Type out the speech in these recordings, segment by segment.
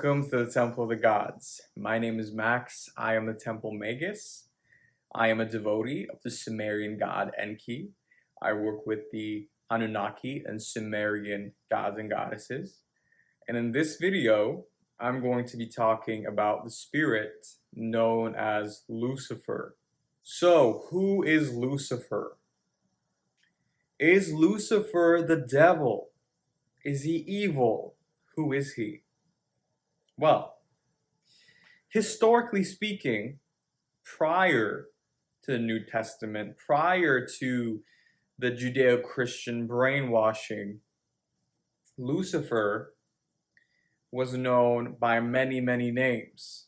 Welcome to the Temple of the Gods. My name is Max. I am the Temple Magus. I am a devotee of the Sumerian god Enki. I work with the Anunnaki and Sumerian gods and goddesses. And in this video, I'm going to be talking about the spirit known as Lucifer. So, who is Lucifer? Is Lucifer the devil? Is he evil? Who is he? Well, historically speaking, prior to the New Testament, prior to the Judeo-Christian brainwashing, Lucifer was known by many, many names.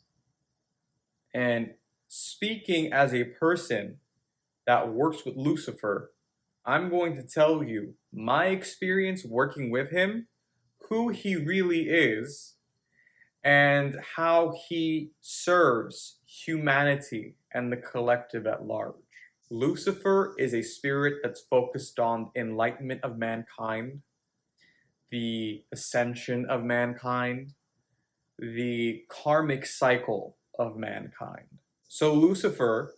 And speaking as a person that works with Lucifer, I'm going to tell you my experience working with him, who he really is, and how he serves humanity and the collective at large. Lucifer is a spirit that's focused on enlightenment of mankind, the ascension of mankind, the karmic cycle of mankind. So Lucifer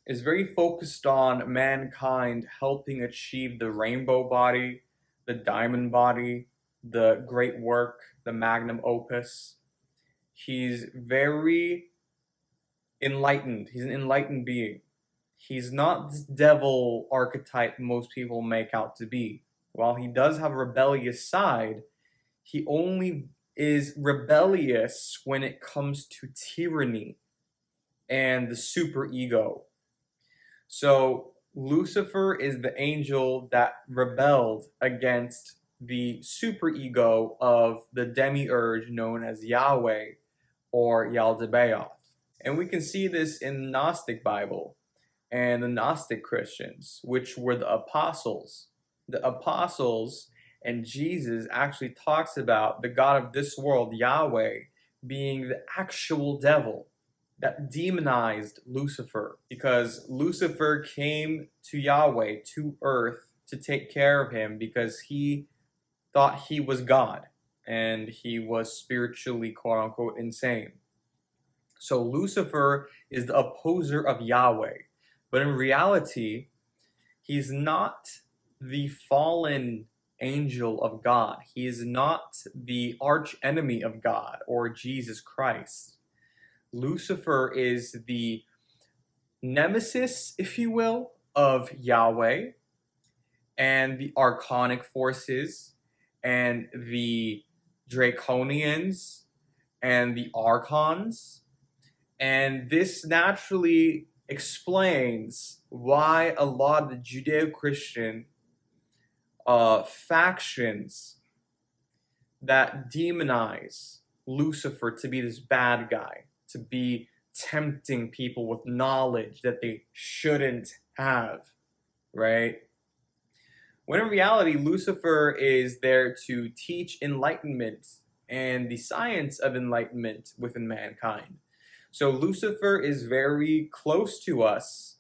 is very focused on mankind helping achieve the rainbow body, the diamond body, the great work, the magnum opus. He's very enlightened. He's an enlightened being. He's not this devil archetype most people make out to be. While he does have a rebellious side, he only is rebellious when it comes to tyranny and the superego. So Lucifer is the angel that rebelled against the superego of the demiurge known as Yahweh or Yaldabaoth. And we can see this in the Gnostic Bible and the Gnostic Christians, which were the apostles. The apostles and Jesus actually talks about the God of this world, Yahweh, being the actual devil that demonized Lucifer, because Lucifer came to Yahweh, to earth, to take care of him because he thought he was God and he was spiritually quote unquote insane. So Lucifer is the opposer of Yahweh, but in reality, he's not the fallen angel of God. He is not the arch enemy of God or Jesus Christ. Lucifer is the nemesis, if you will, of Yahweh and the archonic forces and the draconians and the archons. And this naturally explains why a lot of the Judeo-Christian factions that demonize Lucifer to be this bad guy, to be tempting people with knowledge that they shouldn't have, right? When in reality, Lucifer is there to teach enlightenment and the science of enlightenment within mankind. So Lucifer is very close to us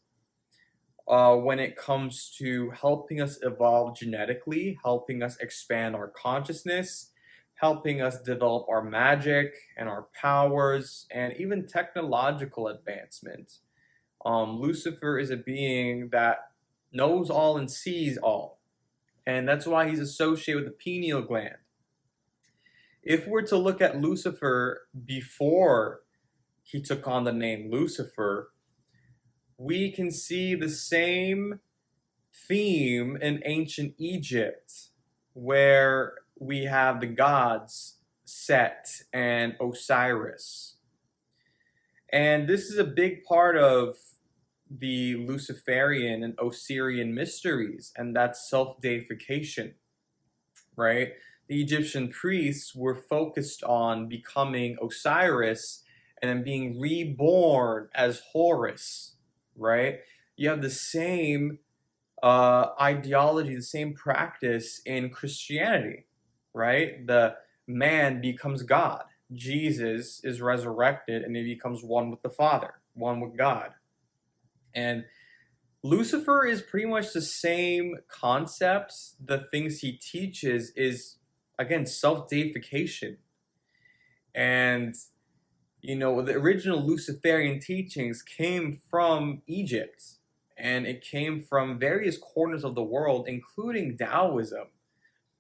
when it comes to helping us evolve genetically, helping us expand our consciousness, helping us develop our magic and our powers, and even technological advancement. Lucifer is a being that knows all and sees all. And that's why he's associated with the pineal gland. If we're to look at Lucifer before he took on the name Lucifer, we can see the same theme in ancient Egypt, where we have the gods Set and Osiris. And this is a big part of the Luciferian and Osirian mysteries, and that's self-deification, right? The Egyptian priests were focused on becoming Osiris and then being reborn as Horus, right? You have the same ideology, the same practice in Christianity, right? The man becomes God. Jesus is resurrected and he becomes one with the Father, one with God. And Lucifer is pretty much the same concepts. The things he teaches is, again, self-deification. And, you know, the original Luciferian teachings came from Egypt, and it came from various corners of the world, including Taoism,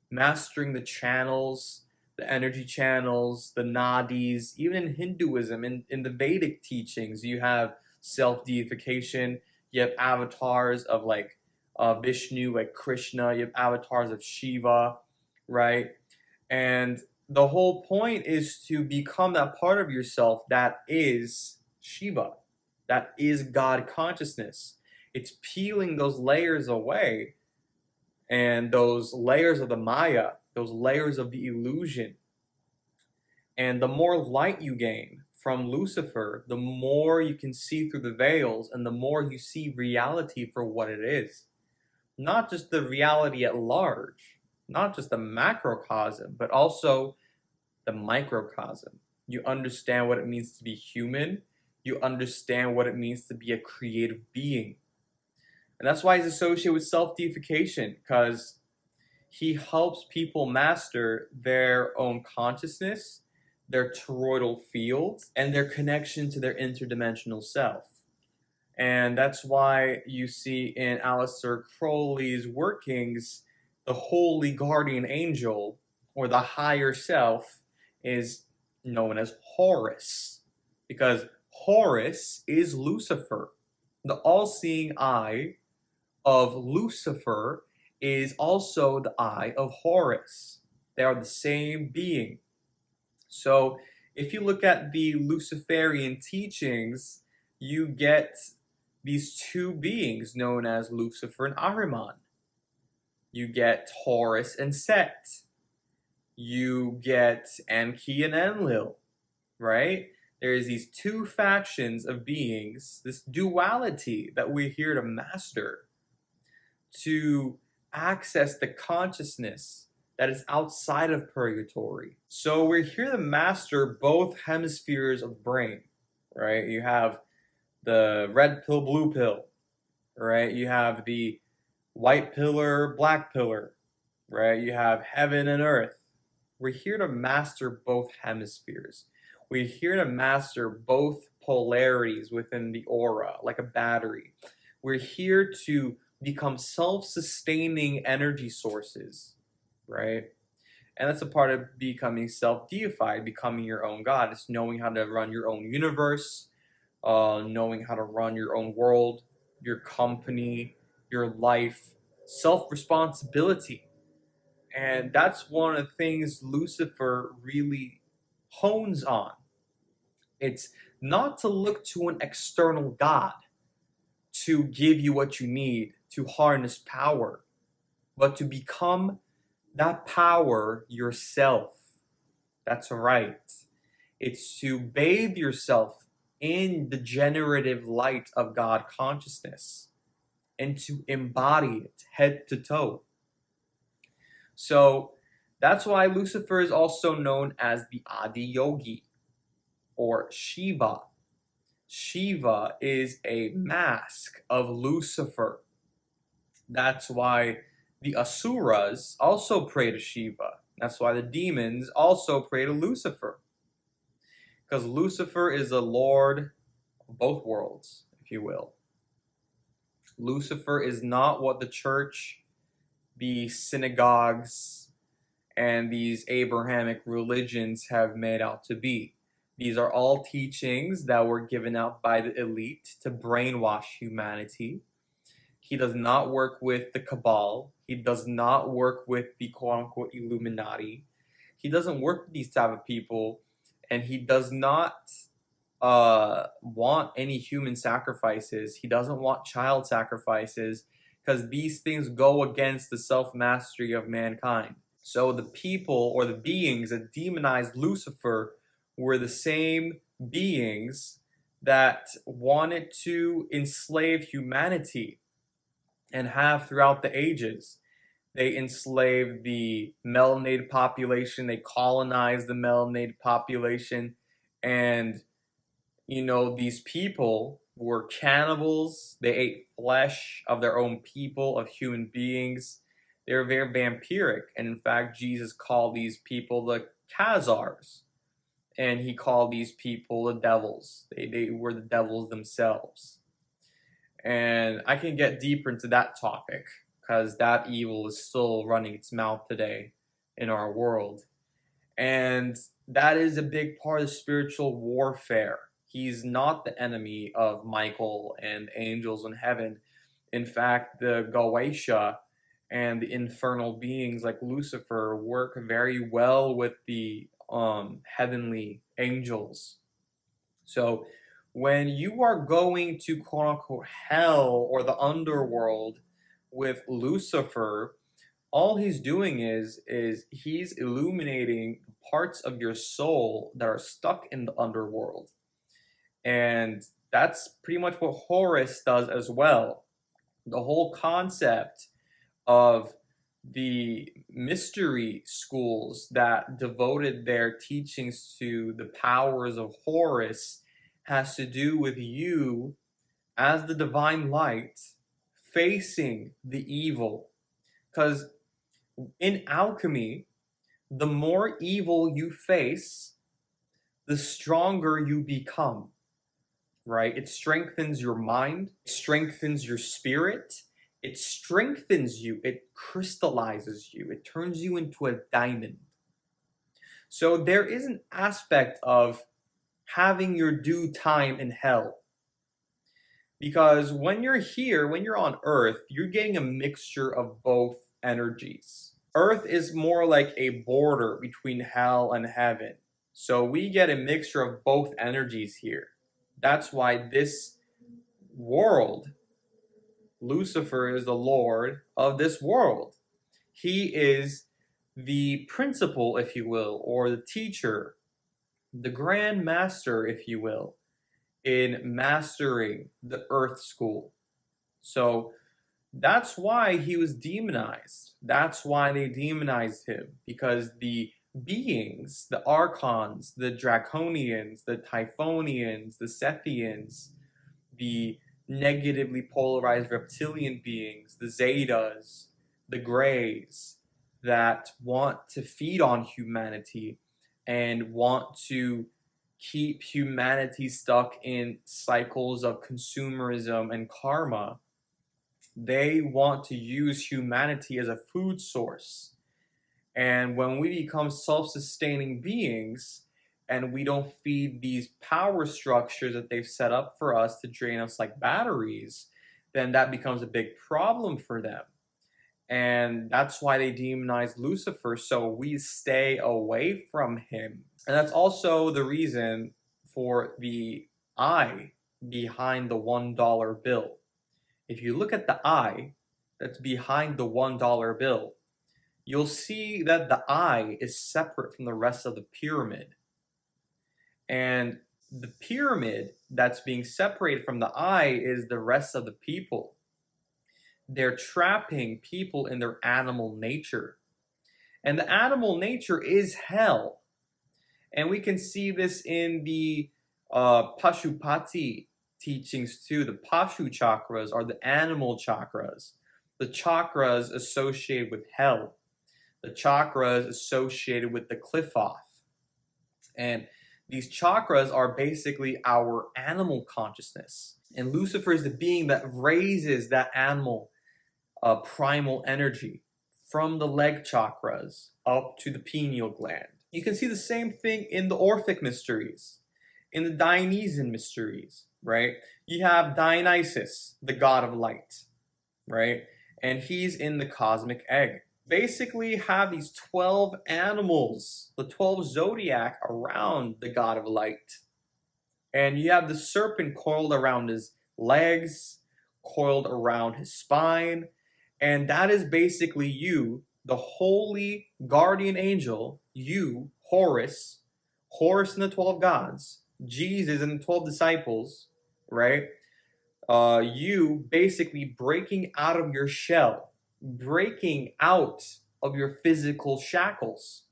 mastering the channels, the energy channels, the nadis. Even in Hinduism, in the Vedic teachings, you have self-deification, you have avatars of like Vishnu, like Krishna, you have avatars of Shiva, right? And the whole point is to become that part of yourself that is Shiva, that is God consciousness. It's peeling those layers away, and those layers of the Maya, those layers of the illusion. And the more light you gain from Lucifer, the more you can see through the veils, and the more you see reality for what it is. Not just the reality at large, not just the macrocosm, but also the microcosm. You understand what it means to be human. You understand what it means to be a creative being. And that's why he's associated with self-deification, because he helps people master their own consciousness, their toroidal fields, and their connection to their interdimensional self. And that's why you see in Aleister Crowley's workings, the holy guardian angel, or the higher self, is known as Horus, because Horus is Lucifer. The all-seeing eye of Lucifer is also the eye of Horus. They are the same being. So if you look at the Luciferian teachings, you get these two beings known as Lucifer and Ahriman. You get Horus and Set. You get Enki and Enlil, right? There's these two factions of beings, this duality that we're here to master, to access the consciousness that is outside of purgatory. So we're here to master both hemispheres of brain, right? You have the red pill, blue pill, right? You have the white pillar, black pillar, right? You have heaven and earth. We're here to master both hemispheres. We're here to master both polarities within the aura, like a battery. We're here to become self-sustaining energy sources, right? And that's a part of becoming self-deified, becoming your own God. It's knowing how to run your own universe, knowing how to run your own world, your company, your life, self-responsibility. And that's one of the things Lucifer really hones on. It's not to look to an external God to give you what you need to harness power, but to become that power yourself. That's right. It's to bathe yourself in the generative light of God consciousness and to embody it head to toe. So that's why Lucifer is also known as the Adi Yogi, or Shiva. Shiva is a mask of Lucifer. That's why the Asuras also pray to Shiva. That's why the demons also pray to Lucifer. Because Lucifer is the lord of both worlds, if you will. Lucifer is not what the church, the synagogues, and these Abrahamic religions have made out to be. These are all teachings that were given out by the elite to brainwash humanity. He does not work with the Kabbalah. He does not work with the quote-unquote Illuminati. He doesn't work with these type of people, and he does not want any human sacrifices. He doesn't want child sacrifices, because these things go against the self-mastery of mankind. So the people, or the beings that demonized Lucifer, were the same beings that wanted to enslave humanity and have throughout the ages. They enslaved the melanated population, they colonized the melanated population, and you know, these people were cannibals. They ate flesh of their own people, of human beings. They were very vampiric, and in fact Jesus called these people the Khazars. and he called these people the devils. They were the devils themselves. And I can get deeper into that topic because that evil is still running its mouth today in our world. And that is a big part of spiritual warfare. He's not the enemy of Michael and angels in heaven. In fact, the Goetia and the infernal beings like Lucifer work very well with the heavenly angels. So when you are going to quote unquote hell or the underworld with Lucifer, all he's doing is he's illuminating parts of your soul that are stuck in the underworld. And that's pretty much what Horus does as well. The whole concept of the mystery schools that devoted their teachings to the powers of Horus has to do with you as the divine light facing the evil. Because in alchemy, the more evil you face, the stronger you become, right? It strengthens your mind, it strengthens your spirit, it strengthens you, it crystallizes you, it turns you into a diamond. So there is an aspect of having your due time in hell. Because when you're here, when you're on earth, you're getting a mixture of both energies. Earth is more like a border between hell and heaven. So we get a mixture of both energies here. That's why this world, Lucifer is the Lord of this world. He is the principal, if you will, or the teacher, the grand master, if you will, in mastering the earth school. So that's why he was demonized. That's why they demonized him, because the beings, the archons, the draconians, the typhonians, the sethians, the negatively polarized reptilian beings, the zetas, the greys, that want to feed on humanity and want to keep humanity stuck in cycles of consumerism and karma. They want to use humanity as a food source. And when we become self-sustaining beings and we don't feed these power structures that they've set up for us to drain us like batteries, then that becomes a big problem for them. And that's why they demonize Lucifer, so we stay away from him. And that's also the reason for the eye behind the $1 bill. If you look at the eye that's behind the $1 bill, you'll see that the eye is separate from the rest of the pyramid. And the pyramid that's being separated from the eye is the rest of the people. They're trapping people in their animal nature. And the animal nature is hell. And we can see this in the Pashupati teachings too. The Pashu chakras are the animal chakras. The chakras associated with hell. The chakras associated with the cliff off. And these chakras are basically our animal consciousness. And Lucifer is the being that raises that animal primal energy from the leg chakras up to the pineal gland. You can see the same thing in the Orphic mysteries, in the Dionysian mysteries, right? You have Dionysus, the god of light, right? And he's in the cosmic egg. Basically have these 12 animals, the 12 zodiac around the god of light. And you have the serpent coiled around his legs, coiled around his spine. And that is basically you, the holy guardian angel, you, Horus and the 12 gods, Jesus and the 12 disciples, right? You basically breaking out of your shell, breaking out of your physical shackles.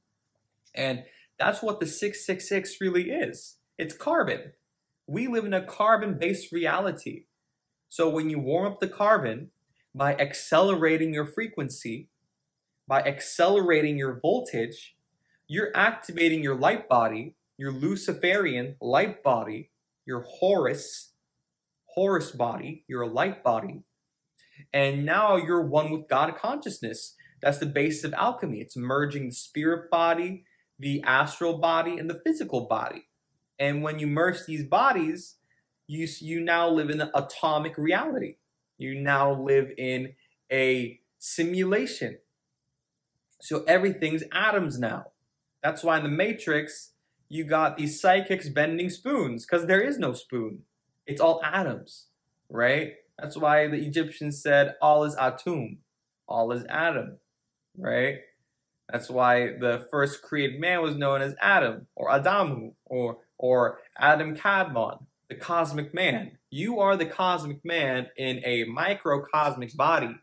And that's what the 666 really is. It's carbon. We live in a carbon-based reality. So when you warm up the carbon, by accelerating your frequency, by accelerating your voltage, you're activating your light body your Luciferian light body, your Horus body, your light body, and now you're one with God consciousness. That's the basis of alchemy. It's merging the spirit body, the astral body, and the physical body. And when you merge these bodies, you now live in an atomic reality. You now live in a simulation. So everything's atoms now. That's why in the Matrix, you got these psychics bending spoons, because there is no spoon. It's all atoms, right? That's why the Egyptians said all is atum, all is atom, right? That's why the first created man was known as Adam, or Adamu, or Adam Kadmon, the cosmic man. You are the cosmic man in a microcosmic body.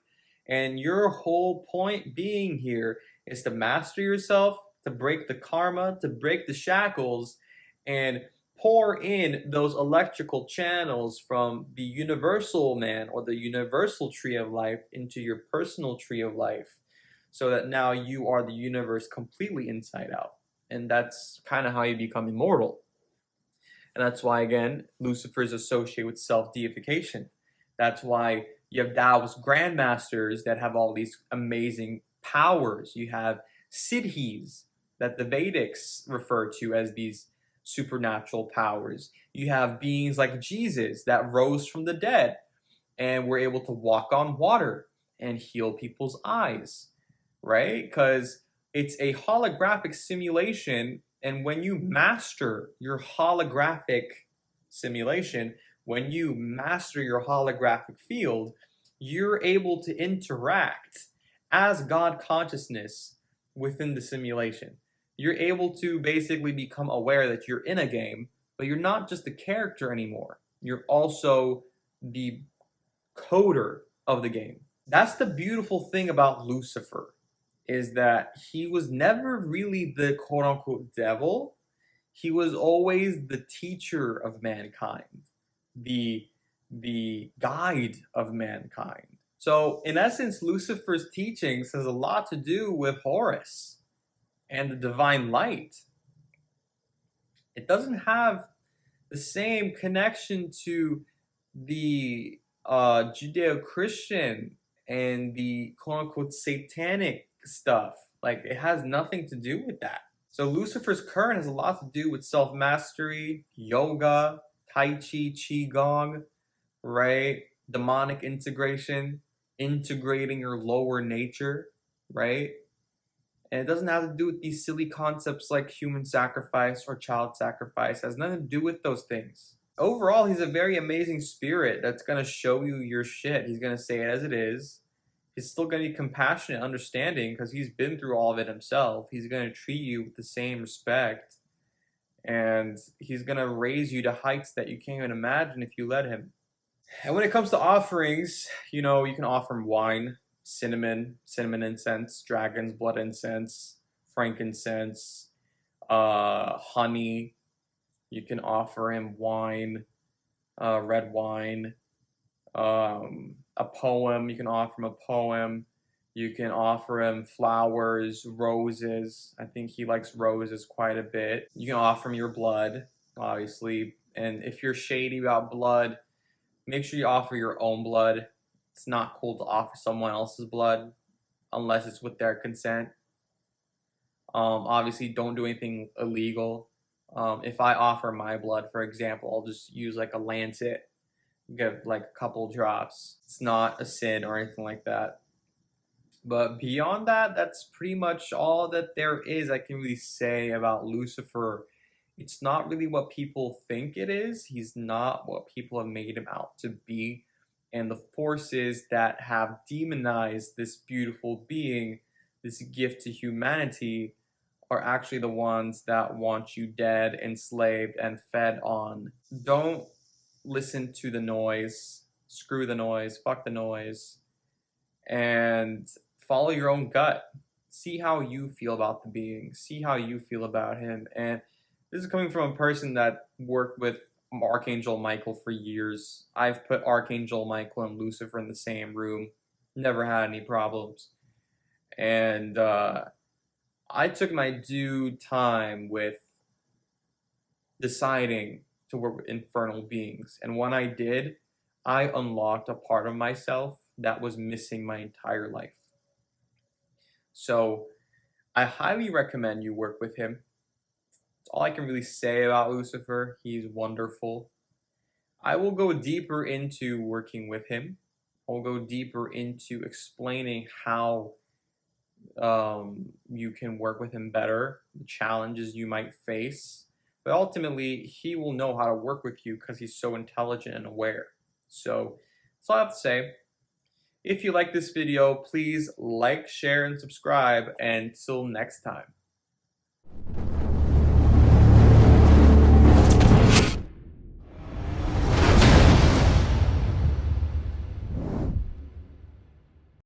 And your whole point being here is to master yourself, to break the karma, to break the shackles, and pour in those electrical channels from the universal man or the universal tree of life into your personal tree of life, so that now you are the universe completely inside out. And that's kind of how you become immortal. And that's why, again, Lucifer is associated with self-deification. That's why you have Taoist grandmasters that have all these amazing powers. You have siddhis that the Vedics refer to as these supernatural powers. You have beings like Jesus that rose from the dead and were able to walk on water and heal people's eyes, right? Because it's a holographic simulation, and when you master your holographic simulation, when you master your holographic field, you're able to interact as God consciousness within the simulation. You're able to basically become aware that you're in a game, but you're not just the character anymore. You're also the coder of the game. That's the beautiful thing about Lucifer, is that he was never really the quote-unquote devil. He was always the teacher of mankind, the guide of mankind. So in essence, Lucifer's teachings has a lot to do with Horus and the divine light. It doesn't have the same connection to the Judeo-Christian and the quote-unquote satanic stuff. Like, it has nothing to do with that. So Lucifer's current has a lot to do with self-mastery, yoga, tai chi, qigong, right? Demonic integration, integrating your lower nature, right? And it doesn't have to do with these silly concepts like human sacrifice or child sacrifice. It has nothing to do with those things. Overall, he's a very amazing spirit that's going to show you your shit. He's going to say it as it is. He's still going to be compassionate, understanding, because he's been through all of it himself. He's going to treat you with the same respect. And he's going to raise you to heights that you can't even imagine if you let him. And when it comes to offerings, you know, you can offer him wine, cinnamon incense, dragon's blood incense, frankincense, honey. You can offer him wine, red wine, a poem. You can offer him a poem. You can offer him flowers, roses. I think he likes roses quite a bit. You can offer him your blood, obviously. And if you're shady about blood, make sure you offer your own blood. It's not cool to offer someone else's blood unless it's with their consent. Obviously, don't do anything illegal. If I offer my blood, for example, I'll just use like a lancet, get like a couple drops. It's not a sin or anything like that. But beyond that, that's pretty much all that there is I can really say about Lucifer. It's not really what people think it is. He's not what people have made him out to be. And the forces that have demonized this beautiful being, this gift to humanity, are actually the ones that want you dead, enslaved, and fed on. Don't listen to the noise. Screw the noise. Fuck the noise. And follow your own gut. See how you feel about the being. See how you feel about him. And this is coming from a person that worked with Archangel Michael for years. I've put Archangel Michael and Lucifer in the same room. Never had any problems. And I took my due time with deciding to work with infernal beings. And when I did, I unlocked a part of myself that was missing my entire life. So I highly recommend you work with him. That's all I can really say about Lucifer. He's wonderful. I will go deeper into working with him. I'll go deeper into explaining how you can work with him better, the challenges you might face. But ultimately, he will know how to work with you because he's so intelligent and aware. So that's all I have to say. If you like this video, please like, share, and subscribe. And until next time.